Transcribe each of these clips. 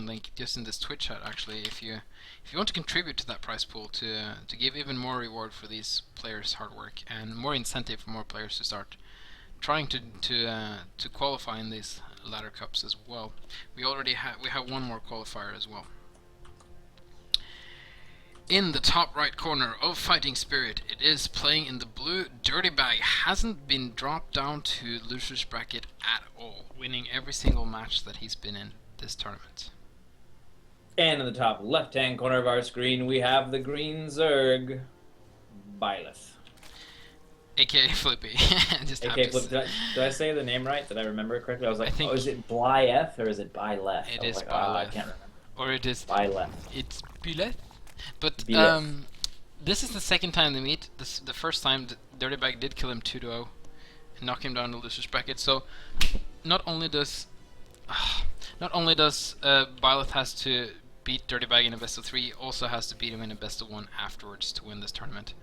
link just in this Twitch chat. Actually, if you want to contribute to that prize pool to give even more reward for these players' hard work and more incentive for more players to start trying to qualify in these ladder cups as well. We have one more qualifier as well. In the top right corner of Fighting Spirit, it is playing in the blue. Dirtybag hasn't been dropped down to loser's bracket at all, winning every single match that he's been in this tournament. And in the top left-hand corner of our screen, we have the green Zerg, Byleth. AKA Flippy. Just AKA Flippy. Did I say the name right? Did I remember it correctly? I was like, oh, is it Blyeth or is it Byleth? It is like, Byleth. I can't remember. Or it is Byleth. It's Byleth. But Byleth. this is the second time they meet. The first time Dirtybag did kill him 2-0 and knock him down to loser's bracket. So not only does Byleth has to beat Dirtybag in a best of 3, also has to beat him in a best of 1 afterwards to win this tournament.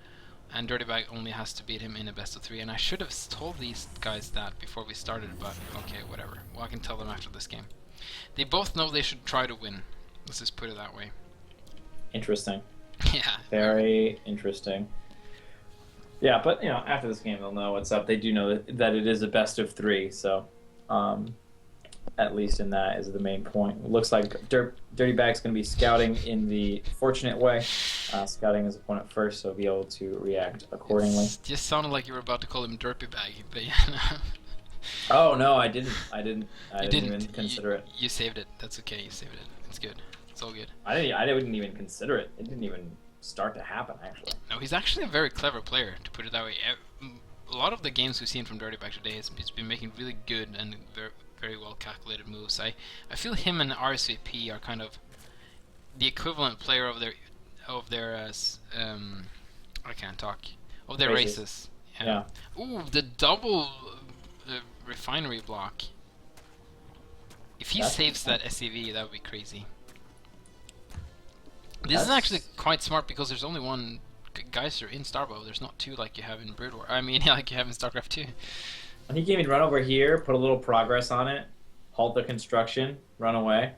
And Dirtybag only has to beat him in a best of 3. And I should have told these guys that before we started, but okay, whatever. Well, I can tell them after this game. They both know they should try to win. Let's just put it that way. Interesting. Yeah. Very interesting. Yeah, but you know, after this game, they'll know what's up. They do know that it is a best of 3, so at least in that is the main point. It looks like Dirtybag's going to be scouting in the fortunate way, scouting his opponent first, so he'll be able to react accordingly. It just sounded like you were about to call him Dirtybag, but yeah. Oh no, I didn't even consider it. You saved it. That's okay. You saved it. It's good. It's all good. I didn't even consider it. It didn't even start to happen, actually. No, he's actually a very clever player, to put it that way. A lot of the games we've seen from Dirtybag today, he's been making really good and very well calculated moves. I feel him and RSVP are kind of the equivalent player of their I can't talk, of their races. Yeah. Ooh, the double refinery block. If he saves that SCV, that would be crazy. This is actually quite smart because there's only one Geyser in Starbow. There's not 2 like you have in Brood War. I mean, like you have in StarCraft 2. And he can even run over here, put a little progress on it, halt the construction, run away.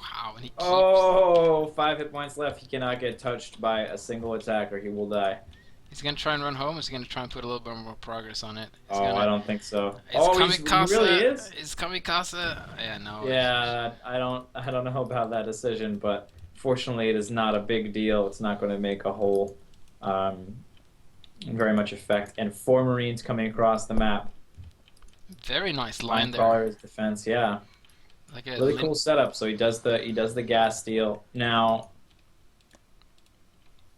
Wow, and he keeps... Oh, 5 hit points left. He cannot get touched by a single attack or he will die. He's going to try and run home, or is he going to try and put a little bit more progress on it? I don't think so. It's Kamikaze. He really is? It's Kamikaze. Yeah, no. Yeah, I don't know about that decision, but fortunately it is not a big deal. It's not going to make a whole very much effect. And 4 Marines coming across the map. Very nice line there. Crawler's defense, yeah. Like a really cool setup. So he does the gas steal. Now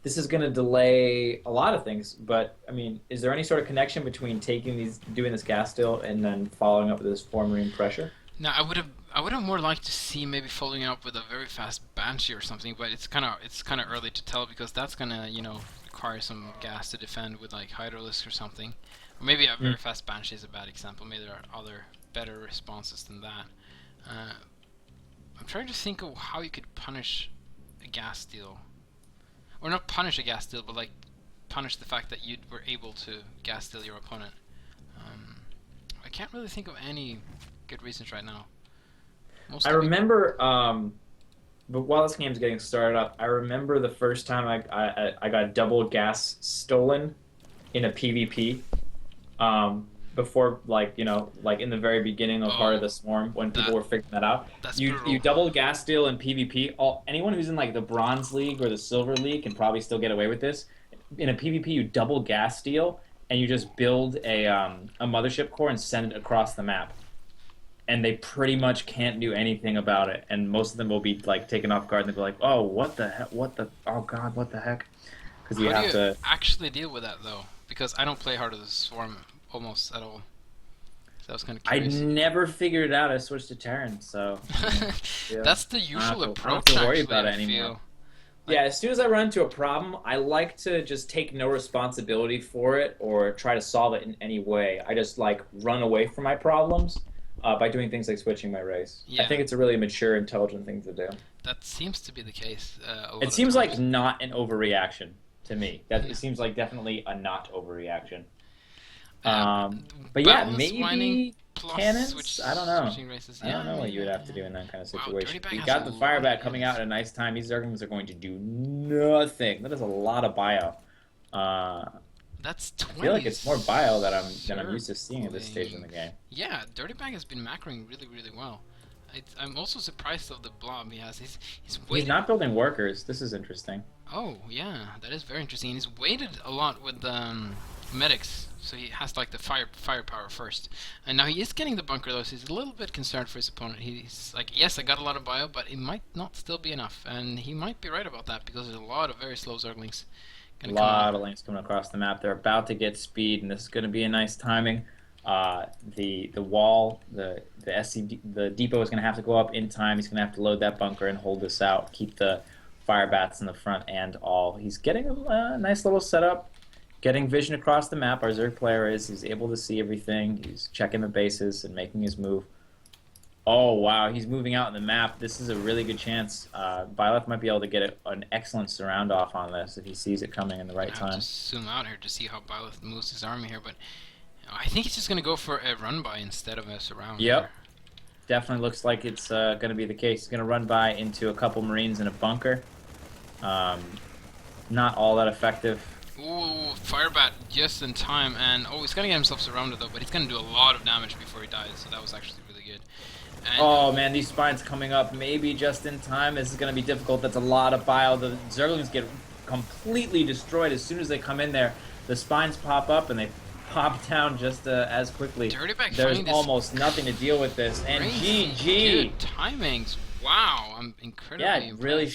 this is going to delay a lot of things, but I mean, is there any sort of connection between doing this gas steal and then following up with this 4 Marine pressure? No, I would have more liked to see maybe following up with a very fast Banshee or something, but it's kind of early to tell because that's gonna require some gas to defend with like Hydralisk or something, or maybe a very fast Banshee is a bad example. Maybe there are other better responses than that. I'm trying to think of how you could punish a gas steal, or not punish a gas steal, but like punish the fact that you were able to gas steal your opponent. I can't really think of any good reasons right now. I remember, but while this game's getting started up, I remember the first time I got double gas stolen in a PvP. Before, like in the very beginning of Heart of the Swarm, when people were figuring that out, you double gas steal in PvP. Anyone who's in like the Bronze League or the Silver League can probably still get away with this. In a PvP, you double gas steal and you just build a mothership core and send it across the map. And they pretty much can't do anything about it. And most of them will be like taken off guard and they'll be like, "Oh, what the heck? Oh God, what the heck?" Because How do you actually deal with that though? Because I don't play Heart of the Swarm almost at all. So that was kind of curious. I never figured it out. I switched to Terran, so yeah. That's the usual approach. I don't have to worry actually, about it anymore. Yeah, as soon as I run into a problem, I like to just take no responsibility for it or try to solve it in any way. I just like run away from my problems by doing things like switching my race. Yeah. I think it's a really mature, intelligent thing to do. That seems to be the case. It seems like not an overreaction to me. It seems like definitely a not overreaction. But yeah, maybe plus cannons? I don't know. switching races. I don't know what you would have to yeah. do in that kind of Wow, situation. Dirtybag We has got a the lot fire of bat coming out units. at a nice time. These Zerglings are going to do nothing. That is a lot of bio. That's I 20. feel like it's more bio than I'm used to seeing at this stage in the game. Yeah, Dirtybag has been macroing really, really well. I'm also surprised of the blob he has. He's He's waited. not building workers. This is interesting. Oh yeah, that is very interesting. He's waited a lot with medics, so he has like the firepower first. And now he is getting the bunker though, so he's a little bit concerned for his opponent. He's like, yes, I got a lot of bio, but it might not still be enough, and he might be right about that because there's a lot of very slow Zerglings. A lot of lanes coming across the map. They're about to get speed, and this is going to be a nice timing. The wall, the depot is going to have to go up in time. He's going to have to load that bunker and hold this out. Keep the fire bats in the front and all. He's getting a nice little setup, getting vision across the map. Our Zerg player is. He's able to see everything. He's checking the bases and making his move. Oh, wow, he's moving out in the map. This is a really good chance. Byleth might be able to get an excellent surround off on this if he sees it coming in the right I have time. to zoom out here to see how Byleth moves his army here, but I think he's just going to go for a run-by instead of a surround. Yep. Here. Definitely looks like it's going to be the case. He's going to run by into a couple Marines in a bunker. Not all that effective. Ooh, Firebat just in time, and he's gonna get himself surrounded though, but he's gonna do a lot of damage before he dies, so that was actually really good. And Oh man, these spines coming up maybe just in time. This is going to be difficult. That's a lot of bile. The Zerglings get completely destroyed as soon as they come in there. The spines pop up and they pop down just as quickly. Dirtybag There's finding this almost nothing to deal with this. And crazy GG. good timings. Wow, I'm incredibly Yeah, impressed. really